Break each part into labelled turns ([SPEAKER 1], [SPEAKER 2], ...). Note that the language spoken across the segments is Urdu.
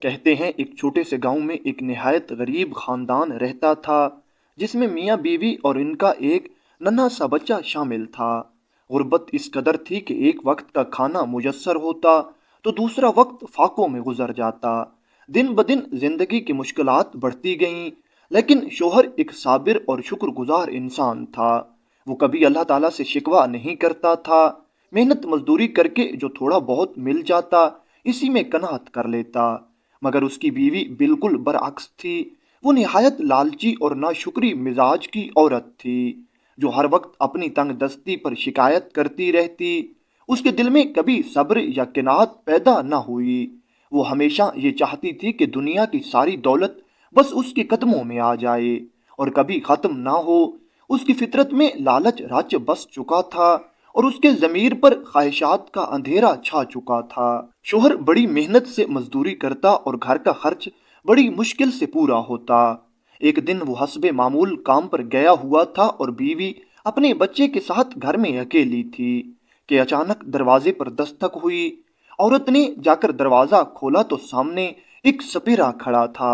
[SPEAKER 1] کہتے ہیں ایک چھوٹے سے گاؤں میں ایک نہایت غریب خاندان رہتا تھا، جس میں میاں بیوی اور ان کا ایک ننھا سا بچہ شامل تھا۔ غربت اس قدر تھی کہ ایک وقت کا کھانا میسر ہوتا تو دوسرا وقت فاقوں میں گزر جاتا۔ دن بدن زندگی کی مشکلات بڑھتی گئیں، لیکن شوہر ایک صابر اور شکر گزار انسان تھا۔ وہ کبھی اللہ تعالیٰ سے شکوہ نہیں کرتا تھا، محنت مزدوری کر کے جو تھوڑا بہت مل جاتا اسی میں قناعت کر لیتا۔ مگر اس کی بیوی بالکل برعکس تھی۔ وہ نہایت لالچی اور ناشکری مزاج کی عورت تھی، جو ہر وقت اپنی تنگ دستی پر شکایت کرتی رہتی۔ اس کے دل میں کبھی صبر یا قناعت پیدا نہ ہوئی۔ وہ ہمیشہ یہ چاہتی تھی کہ دنیا کی ساری دولت بس اس کے قدموں میں آ جائے اور کبھی ختم نہ ہو۔ اس کی فطرت میں لالچ رچ بس چکا تھا اور اس کے ضمیر پر خواہشات کا اندھیرا چھا چکا تھا۔ شوہر بڑی محنت سے مزدوری کرتا اور گھر کا خرچ بڑی مشکل سے پورا ہوتا۔ ایک دن وہ حسب معمول کام پر گیا ہوا تھا اور بیوی اپنے بچے کے ساتھ گھر میں اکیلی تھی کہ اچانک دروازے پر دستک ہوئی۔ عورت نے جا کر دروازہ کھولا تو سامنے ایک سپیرا کھڑا تھا۔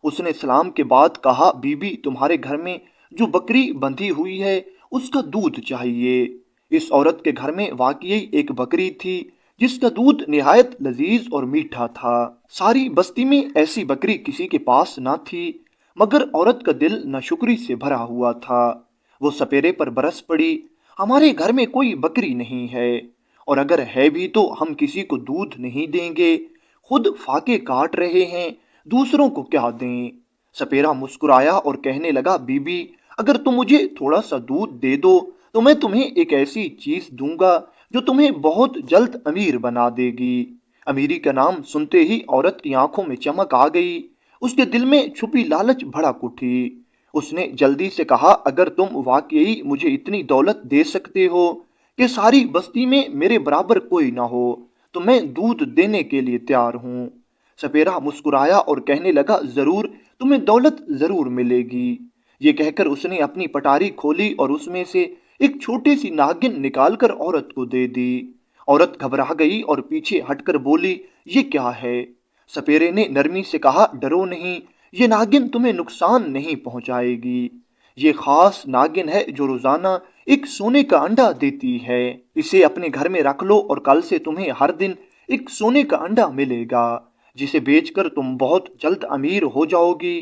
[SPEAKER 1] اس نے سلام کے بعد کہا، بیوی تمہارے گھر میں جو بکری بندھی ہوئی ہے اس کا دودھ چاہیے۔ اس عورت کے گھر میں واقعی ایک بکری تھی جس کا دودھ نہایت لذیذ اور میٹھا تھا۔ ساری بستی میں ایسی بکری کسی کے پاس نہ تھی، مگر عورت کا دل ناشکری سے بھرا ہوا تھا۔ وہ سپیرے پر برس پڑی، ہمارے گھر میں کوئی بکری نہیں ہے، اور اگر ہے بھی تو ہم کسی کو دودھ نہیں دیں گے، خود فاقے کاٹ رہے ہیں، دوسروں کو کیا دیں؟ سپیرا مسکرایا اور کہنے لگا، بیوی اگر تم مجھے تھوڑا سا دودھ دے دو تو میں تمہیں ایک ایسی چیز دوں گا جو تمہیں بہت جلد امیر بنا دے گی۔ امیری کا نام سنتے ہی عورت کی آنکھوں میں چمک آ گئی، اس کے دل میں چھپی لالچ بھڑک اٹھی۔ اس نے جلدی سے کہا، اگر تم واقعی مجھے اتنی دولت دے سکتے ہو کہ ساری بستی میں میرے برابر کوئی نہ ہو تو میں دودھ دینے کے لیے تیار ہوں۔ سپیرا مسکرایا اور کہنے لگا، ضرور تمہیں دولت ضرور ملے گی۔ یہ کہہ کر اس نے اپنی پٹاری کھولی اور اس میں سے ایک چھوٹی سی ناگن نکال کر عورت کو دے دی۔ عورت گھبرا گئی اور پیچھے ہٹ کر بولی، یہ کیا ہے؟ سپیرے نے نرمی سے کہا، ڈرو نہیں، یہ ناگن تمہیں نقصان نہیں پہنچائے گی۔ یہ خاص ناگن ہے جو روزانہ ایک سونے کا انڈا دیتی ہے۔ اسے اپنے گھر میں رکھ لو اور کل سے تمہیں ہر دن ایک سونے کا انڈا ملے گا، جسے بیچ کر تم بہت جلد امیر ہو جاؤ گی۔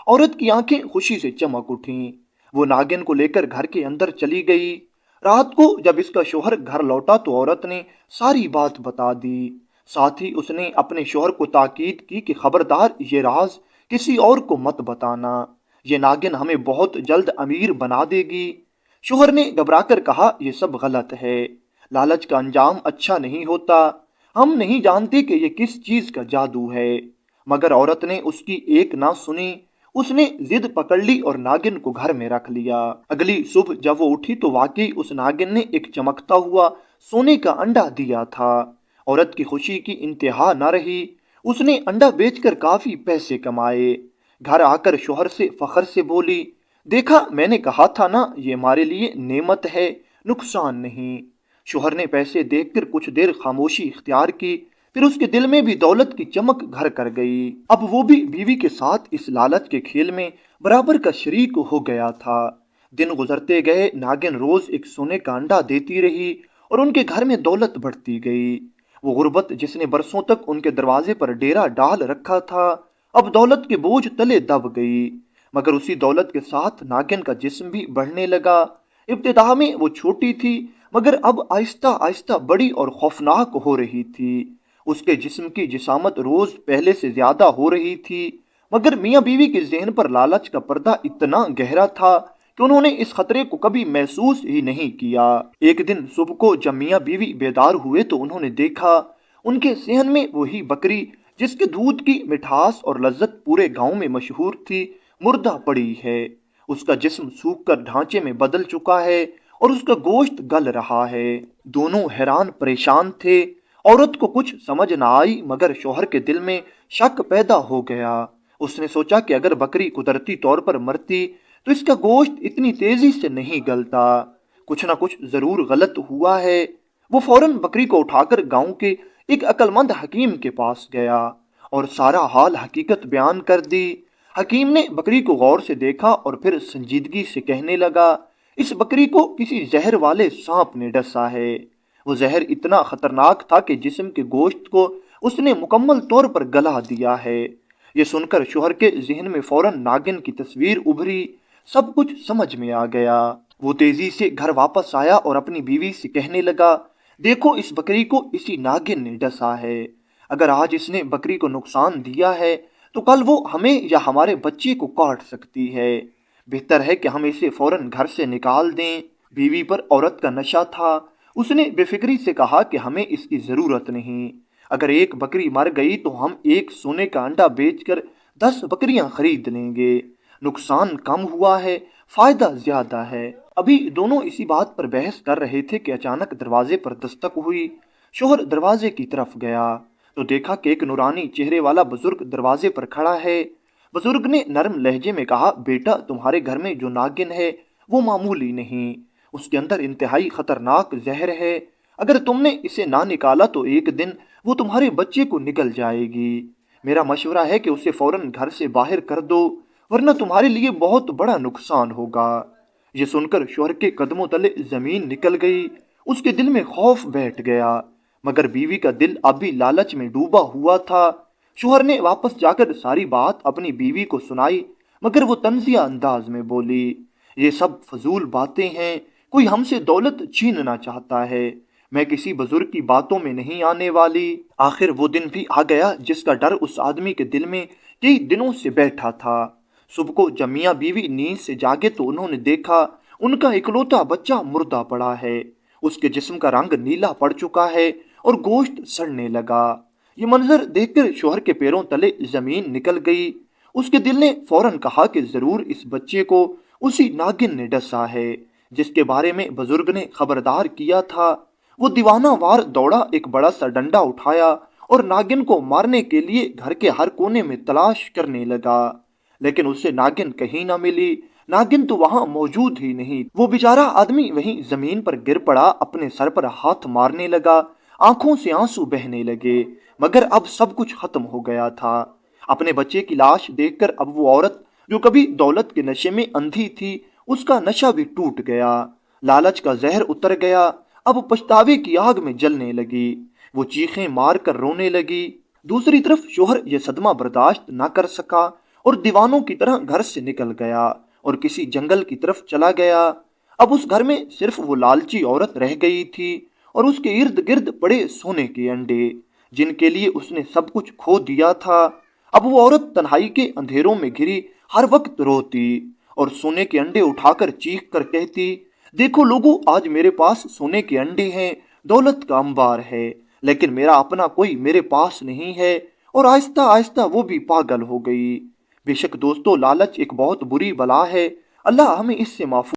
[SPEAKER 1] عورت کی آنکھیں خوشی سے چمک اٹھیں۔ وہ ناگن کو لے کر گھر کے اندر چلی گئی۔ رات کو جب اس کا شوہر گھر لوٹا تو عورت نے ساری بات بتا دی۔ ساتھ ہی اس نے اپنے شوہر کو تاکید کی کہ خبردار یہ راز کسی اور کو مت بتانا، یہ ناگن ہمیں بہت جلد امیر بنا دے گی۔ شوہر نے گھبرا کر کہا، یہ سب غلط ہے، لالچ کا انجام اچھا نہیں ہوتا، ہم نہیں جانتے کہ یہ کس چیز کا جادو ہے۔ مگر عورت نے اس کی ایک نہ سنی۔ اس نے ضد پکڑ لی اور ناگن کو گھر میں رکھ لیا۔ اگلی صبح جب وہ اٹھی تو واقعی اس ناگن نے ایک چمکتا ہوا سونے کا انڈا دیا تھا۔ عورت کی خوشی کی انتہا نہ رہی، اس نے انڈا بیچ کر کافی پیسے کمائے۔ گھر آ کر شوہر سے فخر سے بولی، دیکھا میں نے کہا تھا نا، یہ ہمارے لیے نعمت ہے، نقصان نہیں۔ شوہر نے پیسے دیکھ کر کچھ دیر خاموشی اختیار کی، پھر اس کے دل میں بھی دولت کی چمک گھر کر گئی۔ اب وہ بھی بیوی کے ساتھ اس لالچ کے کھیل میں برابر کا شریک ہو گیا تھا۔ دن گزرتے گئے، ناگن روز ایک سونے کا انڈا دیتی رہی اور ان کے گھر میں دولت بڑھتی گئی۔ وہ غربت جس نے برسوں تک ان کے دروازے پر ڈیرا ڈال رکھا تھا، اب دولت کے بوجھ تلے دب گئی۔ مگر اسی دولت کے ساتھ ناگن کا جسم بھی بڑھنے لگا۔ ابتدا میں وہ چھوٹی تھی، مگر اب آہستہ آہستہ بڑی اور خوفناک ہو رہی تھی۔ اس کے جسم کی جسامت روز پہلے سے زیادہ ہو رہی تھی، مگر میاں بیوی کے ذہن پر لالچ کا پردہ اتنا گہرا تھا کہ انہوں نے اس خطرے کو کبھی محسوس ہی نہیں کیا۔ ایک دن صبح کو جب میاں بیوی بیدار ہوئے تو انہوں نے دیکھا ان کے صحن میں وہی بکری جس کے دودھ کی مٹھاس اور لذت پورے گاؤں میں مشہور تھی، مردہ پڑی ہے۔ اس کا جسم سوکھ کر ڈھانچے میں بدل چکا ہے اور اس کا گوشت گل رہا ہے۔ دونوں حیران پریشان تھے۔ عورت کو کچھ سمجھ نہ آئی، مگر شوہر کے دل میں شک پیدا ہو گیا۔ اس نے سوچا کہ اگر بکری قدرتی طور پر مرتی تو اس کا گوشت اتنی تیزی سے نہیں گلتا، کچھ نہ کچھ ضرور غلط ہوا ہے۔ وہ فوراً بکری کو اٹھا کر گاؤں کے ایک عقل مند حکیم کے پاس گیا اور سارا حال حقیقت بیان کر دی۔ حکیم نے بکری کو غور سے دیکھا اور پھر سنجیدگی سے کہنے لگا، اس بکری کو کسی زہر والے سانپ نے ڈسا ہے۔ وہ زہر اتنا خطرناک تھا کہ جسم کے گوشت کو اس نے مکمل طور پر گلا دیا ہے۔ یہ سن کر شوہر کے ذہن میں فوراً ناگن کی تصویر ابھری، سب کچھ سمجھ میں آ گیا۔ وہ تیزی سے گھر واپس آیا اور اپنی بیوی سے کہنے لگا، دیکھو اس بکری کو اسی ناگن نے ڈسا ہے۔ اگر آج اس نے بکری کو نقصان دیا ہے تو کل وہ ہمیں یا ہمارے بچے کو کاٹ سکتی ہے۔ بہتر ہے کہ ہم اسے فوراً گھر سے نکال دیں۔ بیوی پر عورت کا نشہ تھا۔ اس نے بے فکری سے کہا کہ ہمیں اس کی ضرورت نہیں۔ اگر ایک بکری مر گئی تو ہم ایک سونے کا انڈا بیچ کر 10 بکریاں خرید لیں گے۔ نقصان کم ہوا ہے، فائدہ زیادہ ہے۔ ابھی دونوں اسی بات پر بحث کر رہے تھے کہ اچانک دروازے پر دستک ہوئی۔ شوہر دروازے کی طرف گیا تو دیکھا کہ ایک نورانی چہرے والا بزرگ دروازے پر کھڑا ہے۔ بزرگ نے نرم لہجے میں کہا، بیٹا تمہارے گھر میں جو ناگن ہے وہ معمولی نہیں، اس کے اندر انتہائی خطرناک زہر ہے۔ اگر تم نے اسے نہ نکالا تو ایک دن وہ تمہارے بچے کو نگل جائے گی۔ میرا مشورہ ہے کہ اسے فوراً گھر سے باہر کر دو، ورنہ تمہارے لیے بہت بڑا نقصان ہوگا۔ یہ سن کر شوہر کے قدموں تلے زمین نکل گئی۔ اس کے دل میں خوف بیٹھ گیا، مگر بیوی کا دل اب بھی لالچ میں ڈوبا ہوا تھا۔ شوہر نے واپس جا کر ساری بات اپنی بیوی کو سنائی، مگر وہ طنزیہ انداز میں بولی، یہ سب فضول باتیں ہیں، کوئی ہم سے دولت چھیننا چاہتا ہے، میں کسی بزرگ کی باتوں میں نہیں آنے والی۔ آخر وہ دن بھی آ گیا جس کا ڈر اس آدمی کے دل میں کئی دنوں سے بیٹھا تھا۔ صبح کو جب میاں بیوی نیند سے جاگے تو انہوں نے دیکھا ان کا اکلوتا بچہ مردہ پڑا ہے۔ اس کے جسم کا رنگ نیلا پڑ چکا ہے اور گوشت سڑنے لگا۔ یہ منظر دیکھ کر شوہر کے پیروں تلے زمین نکل گئی۔ اس کے دل نے فوراً کہا کہ ضرور اس بچے کو اسی ناگن نے ڈسا ہے جس کے بارے میں بزرگ نے خبردار کیا تھا۔ وہ دیوانہ وار دوڑا، ایک بڑا سا ڈنڈا اٹھایا اور ناگن کو مارنے کے لیے گھر کے ہر کونے میں تلاش کرنے لگا، لیکن اسے ناگن کہیں نہ ملی۔ ناگن تو وہاں موجود ہی نہیں۔ وہ بیچارہ آدمی وہیں زمین پر گر پڑا، اپنے سر پر ہاتھ مارنے لگا، آنکھوں سے آنسو بہنے لگے، مگر اب سب کچھ ختم ہو گیا تھا۔ اپنے بچے کی لاش دیکھ کر اب وہ عورت جو کبھی دولت کے نشے میں اندھی تھی، اس کا نشہ بھی ٹوٹ گیا، لالچ کا زہر اتر گیا، اب پچھتاوے کی آگ میں جلنے لگی۔ وہ چیخیں مار کر رونے لگی۔ دوسری طرف شوہر یہ صدمہ برداشت نہ کر سکا اور دیوانوں کی طرح گھر سے نکل گیا اور کسی جنگل کی طرف چلا گیا۔ اب اس گھر میں صرف وہ لالچی عورت رہ گئی تھی اور اس کے ارد گرد پڑے سونے کے انڈے جن کے لیے اس نے سب کچھ کھو دیا تھا۔ اب وہ عورت تنہائی کے اندھیروں میں گھری ہر وقت روتی اور سونے کے انڈے اٹھا کر چیخ کر کہتی، دیکھو لوگو، آج میرے پاس سونے کے انڈے ہیں، دولت کا انبار ہے، لیکن میرا اپنا کوئی میرے پاس نہیں ہے۔ اور آہستہ آہستہ وہ بھی پاگل ہو گئی۔ بے شک دوستو، لالچ ایک بہت بری بلا ہے، اللہ ہمیں اس سے محفوظ